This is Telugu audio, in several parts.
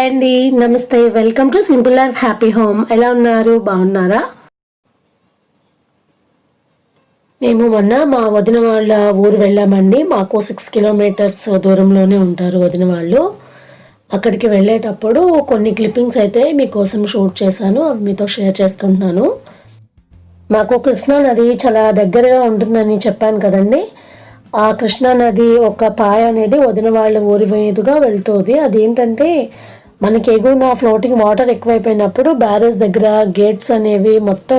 హాయ్ అండి, నమస్తే. Welcome to simple life happy home. ఎలా ఉన్నారు? బాగున్నారా? మేము మొన్న మా వదిన వాళ్ళ ఊరు వెళ్ళామండి. మాకు 6 కిలోమీటర్స్ దూరంలోనే ఉంటారు వదిన వాళ్ళు. అక్కడికి వెళ్ళేటప్పుడు కొన్ని క్లిప్పింగ్స్ అయితే మీకోసం షూట్ చేశాను. అవి మీతో షేర్ చేసుకుంటున్నాను. మాకు కృష్ణా నది చాలా దగ్గరగా ఉంటుందని చెప్పాను కదండి. ఆ కృష్ణా నది ఒక పాయ అనేది వదిన వాళ్ళ ఊరి మీదుగా వెళ్తుంది. అదేంటంటే మనకి ఎగువన ఫ్లోటింగ్ వాటర్ ఎక్కువైపోయినప్పుడు బ్యారేజ్ దగ్గర గేట్స్ అనేవి మొత్తం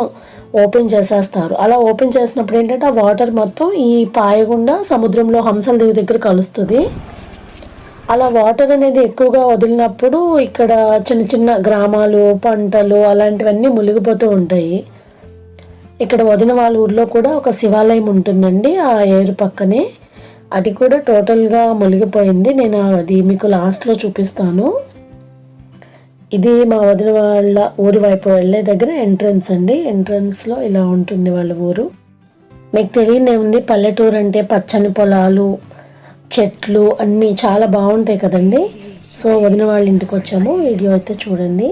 ఓపెన్ చేసేస్తారు. అలా ఓపెన్ చేసినప్పుడు ఏంటంటే ఆ వాటర్ మొత్తం ఈ పాయ గుండా సముద్రంలో హంసల దేవి దగ్గర కలుస్తుంది. అలా వాటర్ అనేది ఎక్కువగా వదిలినప్పుడు ఇక్కడ చిన్న చిన్న గ్రామాలు, పంటలు అలాంటివన్నీ మునిగిపోతూ ఉంటాయి. ఇక్కడ వదిన వాళ్ళ ఊర్లో కూడా ఒక శివాలయం ఉంటుందండి ఆ ఏరు పక్కనే. అది కూడా టోటల్గా మునిగిపోయింది. నేను అది మీకు లాస్ట్లో చూపిస్తాను. ఇది మా వదిన వాళ్ళ ఊరి వైపు వెళ్ళే దగ్గర ఎంట్రన్స్ అండి. ఎంట్రన్స్లో ఇలా ఉంటుంది వాళ్ళ ఊరు. మీకు తెలియదేముంది, పల్లెటూరు అంటే పచ్చని పొలాలు, చెట్లు అన్నీ చాలా బాగుంటాయి కదండి. సో వదిన వాళ్ళ ఇంటికి వచ్చాము. వీడియో అయితే చూడండి.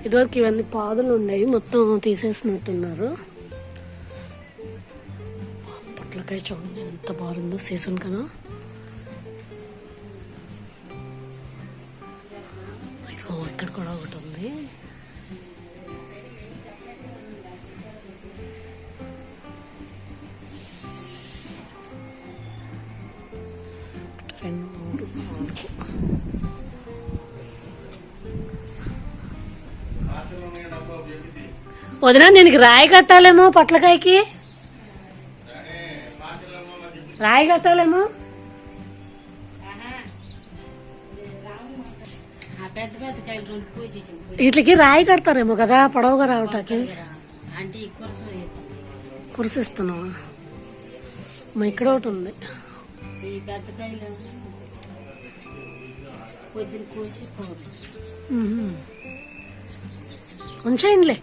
ఇదివరకు ఇవన్నీ పాదులు ఉన్నాయి, మొత్తం తీసేసినట్టున్నారు. పొట్లకాయ చూడండి ఎంత బాగుందో, సీజన్ కదా. ఇదిగో ఇక్కడ కూడా ఒకటి ఉంది. వదినా దీనికి రాయి కట్టాలేమో, పొట్లకాయకి రాయి కట్టాలేమో. వీటికి రాయి కడతారేమో కదా పొడవుగా రావటానికి. కురిసిస్తున్నావా? మా ఇక్కడ ఒకటి ఉంది. ఉంచేయండిలే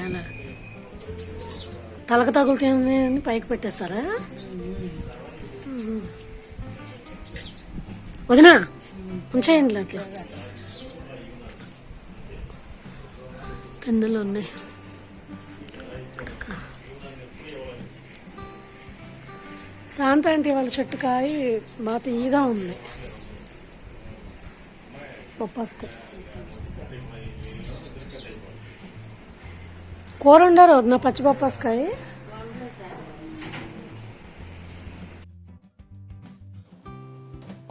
అలా తలకు తగులుతాయని పైకి పెట్టేస్తారా వదినా? ఉంచేయండి. అట్లా కిందలో ఉన్నాయి. శాంత అంటే వాళ్ళ చెట్టు కాయ బాగా తీయగా ఉంది. పప్పాస్తే కూర ఉండరు వదిన, పచ్చి పప్పాసకాయ.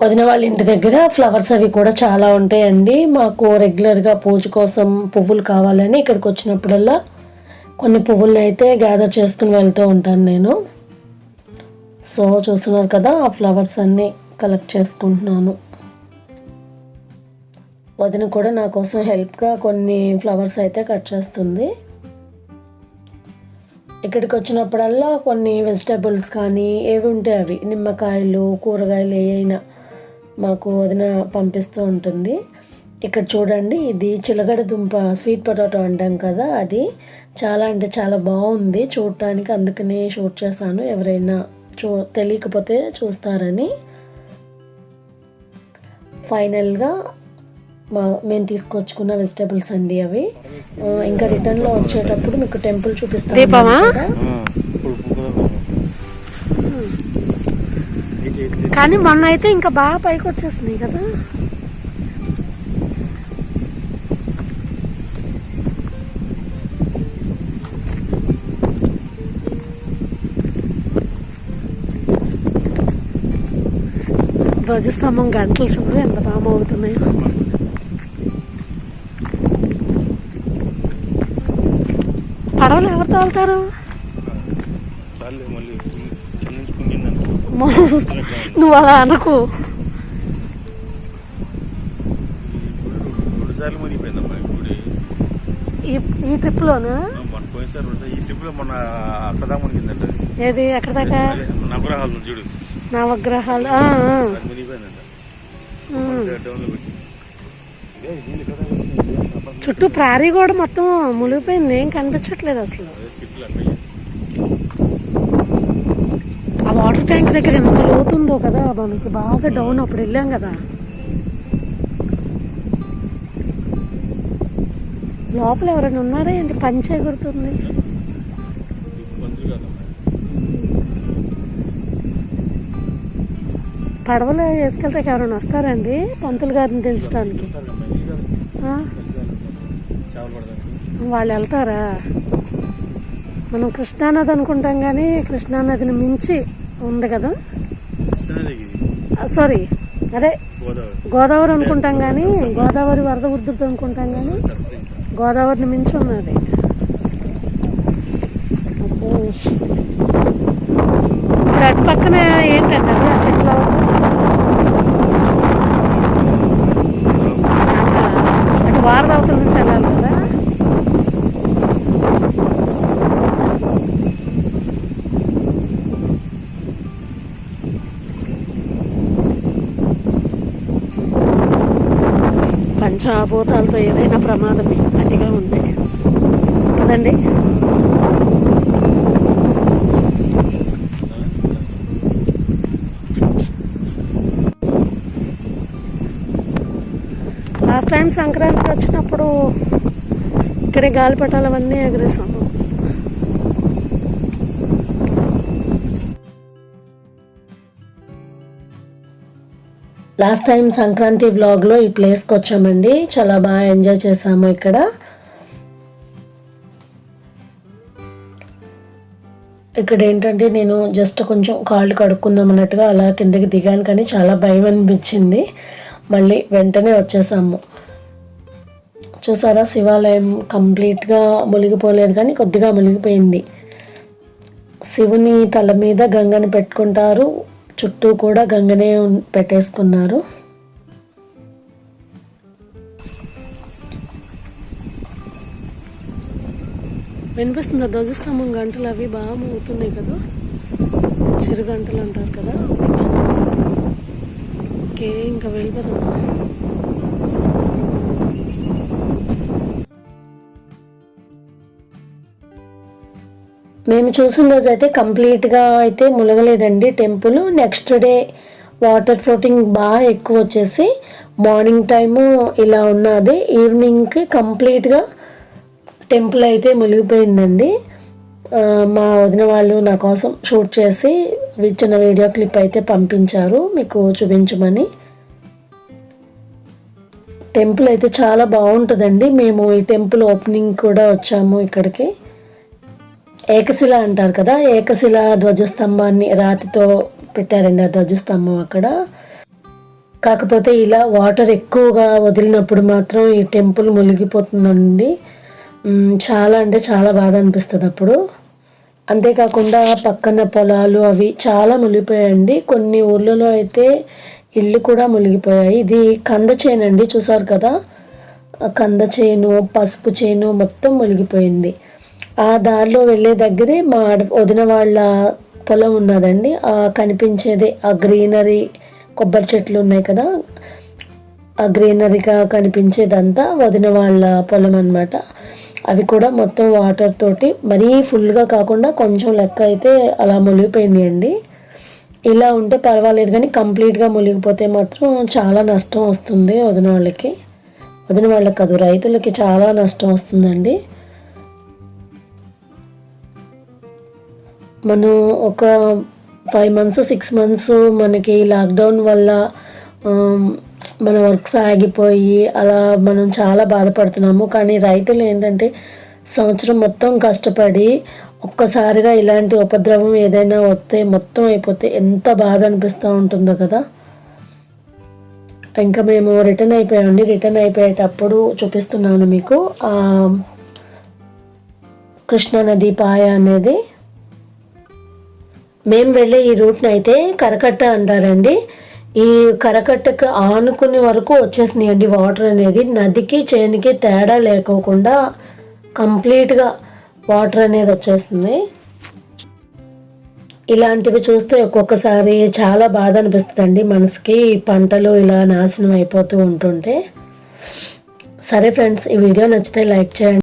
వదిన వాళ్ళ ఇంటి దగ్గర ఫ్లవర్స్ అవి కూడా చాలా ఉంటాయండి. మాకు రెగ్యులర్గా పూజ కోసం పువ్వులు కావాలని ఇక్కడికి వచ్చినప్పుడల్లా కొన్ని పువ్వులను అయితే గ్యాదర్ చేసుకుని వెళ్తూ ఉంటాను నేను. సో చూస్తున్నారు కదా, ఆ ఫ్లవర్స్ అన్నీ కలెక్ట్ చేసుకుంటున్నాను. వదిన కూడా నా కోసం హెల్ప్గా కొన్ని ఫ్లవర్స్ అయితే కట్ చేస్తుంది. ఇక్కడికి వచ్చినప్పుడల్లా కొన్ని వెజిటేబుల్స్ కానీ ఏవి ఉంటే అవి, నిమ్మకాయలు, కూరగాయలు ఏవైనా మాకు వదిన పంపిస్తూ ఉంటుంది. ఇక్కడ చూడండి, ఇది చిలగడ దుంప, స్వీట్ పొటాటో అంటాం కదా, అది చాలా అంటే చాలా బాగుంది చూడటానికి. అందుకనే షూట్ చేశాను, ఎవరైనా తెలియకపోతే చూస్తారని. ఫైనల్గా మేము తీసుకొచ్చుకున్న వెజిటేబుల్స్ అండి అవి. ఇంకా రిటర్న్లో వచ్చేటప్పుడు మీకు టెంపుల్ చూపిస్తాను. కానీ మొన్న అయితే ఇంకా బాగా పైకి వచ్చేసింది కదా. ధ్వజస్తంభం గంటలు చూడు ఎంత బాగా మోగుతున్నాయో. పడవలు ఎవరు తోలుతారు? నువ్వు అలా అనుకో. ఈ ట్రిప్ లోనా? ఏది ఎక్కడ దాకా? నవగ్రహాలు. చుట్టూ ప్రారీ కూడా మొత్తం మునిగిపోయింది, ఏం కనిపించట్లేదు అసలు. వాటర్ ట్యాంక్ దగ్గర ఎంత లోతుందో కదా, మనకి బాగా డౌన్ అప్పుడు వెళ్ళాం కదా. లోపల ఎవరైనా ఉన్నారా ఏంటి? పంచి ఎగురుతుంది. పడవలో వేసుకెళ్తే ఎవరైనా వస్తారండి పంతులు గారిని దించడానికి? వాళ్ళు వెళ్తారా? మనం కృష్ణానది అనుకుంటాం కానీ కృష్ణానదిని మించి ఉంది కదా. సారీ, అదే గోదావరి అనుకుంటాం కానీ, గోదావరి వరద ఉధృతి అనుకుంటాం కానీ గోదావరిని మించి ఉన్నది. ఇప్పుడు అటు పక్కన ఏంటంటే ఆ చెట్లు అటు వారద అవతల నుంచి వెళ్ళాలి కదా. పంచభూతాలతో ఏదైనా ప్రమాదమే అతిగా ఉంటే కదండి. లాస్ట్ టైం సంక్రాంతికి వచ్చినప్పుడు ఇక్కడే గాలిపటాలు అవన్నీ ఎగరేసాము. లాస్ట్ టైం సంక్రాంతి వ్లాగ్లో ఈ ప్లేస్కి వచ్చామండి. చాలా బాగా ఎంజాయ్ చేసాము. ఇక్కడ ఏంటంటే నేను జస్ట్ కొంచెం కాళ్ళు కడుక్కుందాం అన్నట్టుగా అలా కిందకి దిగాను, కానీ చాలా భయం అనిపించింది. మళ్ళీ వెంటనే వచ్చేసాము. చూసారా, శివాలయం కంప్లీట్గా మునిగిపోలేదు కానీ కొద్దిగా మునిగిపోయింది. శివుని తల మీద గంగని పెట్టుకుంటారు, చుట్టూ కూడా గంగనే పెట్టేసుకున్నారు. వినిపిస్తుందా? ధ్వజస్తంభం గంటలు అవి బాగా మోగుతున్నాయి కదా, చిరు గంటలు అంటారు కదా. ఓకే, ఇంకా వెళ్ళిపోదాం. మేము చూసిన రోజు అయితే కంప్లీట్గా అయితే మునగలేదండి temple. Next day water floating బాగా ఎక్కువ వచ్చేసి మార్నింగ్ టైము ఇలా ఉన్నది, ఈవినింగ్కి కంప్లీట్గా టెంపుల్ అయితే మునిగిపోయిందండి. మా వదిన వాళ్ళు నా కోసం షూట్ చేసి చిన్న వీడియో క్లిప్ అయితే పంపించారు మీకు చూపించమని. టెంపుల్ అయితే చాలా బాగుంటుందండి. మేము ఈ టెంపుల్ ఓపెనింగ్ కూడా వచ్చాము ఇక్కడికి. ఏకశిల అంటారు కదా, ఏకశిల ధ్వజస్తంభాన్ని రాతితో పెట్టారండి ఆ ధ్వజస్తంభం అక్కడ. కాకపోతే ఇలా వాటర్ ఎక్కువగా వదిలినప్పుడు మాత్రం ఈ టెంపుల్ మునిగిపోతుందండి. చాలా అంటే చాలా బాధ అనిపిస్తుంది అప్పుడు. అంతేకాకుండా పక్కన పొలాలు అవి చాలా మునిగిపోయాయండి. కొన్ని ఊర్లలో అయితే ఇళ్ళు కూడా మునిగిపోయాయి. ఇది కంద చేను అండి, చూసారు కదా, కంద చేను, పసుపు చేను మొత్తం మునిగిపోయింది. ఆ దారిలో వెళ్ళే దగ్గరే మా వదిన వాళ్ళ పొలం ఉన్నదండి. ఆ కనిపించేదే ఆ గ్రీనరీ, కొబ్బరి చెట్లు ఉన్నాయి కదా, ఆ గ్రీనరీగా కనిపించేదంతా వదిన వాళ్ళ పొలం అన్నమాట. అవి కూడా మొత్తం వాటర్ తోటి మరీ ఫుల్గా కాకుండా కొంచెం లెక్క అయితే అలా మునిగిపోయినాయండి. ఇలా ఉంటే పర్వాలేదు, కానీ కంప్లీట్గా మునిగిపోతే మాత్రం చాలా నష్టం వస్తుంది వదిన వాళ్ళకి. వదిన వాళ్ళకి కాదు, రైతులకి చాలా నష్టం వస్తుందండి. మనం ఒక 5 months 6 months మనకి లాక్డౌన్ వల్ల మన వర్క్స్ ఆగిపోయి అలా మనం చాలా బాధపడుతున్నాము. కానీ రైతులు ఏంటంటే సంవత్సరం మొత్తం కష్టపడి ఒక్కసారిగా ఇలాంటి ఉపద్రవం ఏదైనా వస్తే మొత్తం అయిపోతే ఎంత బాధ అనిపిస్తూ ఉంటుందో కదా. ఇంకా మేము రిటర్న్ అయిపోయామండి. రిటర్న్ అయిపోయేటప్పుడు చూపిస్తున్నాను మీకు కృష్ణానది పాయ అనేది. మేము వెళ్ళే ఈ రూట్ని అయితే కరకట్ట అంటారండి. ఈ కరకట్టకు ఆనుకునే వరకు వచ్చేసినాయండి వాటర్ అనేది. నదికి చేనికి తేడా లేకోకుండా కంప్లీట్గా వాటర్ అనేది వచ్చేస్తుంది. ఇలాంటివి చూస్తే ఒక్కొక్కసారి చాలా బాధ అనిపిస్తుందండి మనసుకి, పంటలు ఇలా నాశనం అయిపోతూ ఉంటుంటే. సరే ఫ్రెండ్స్, ఈ వీడియో నచ్చితే లైక్ చేయండి.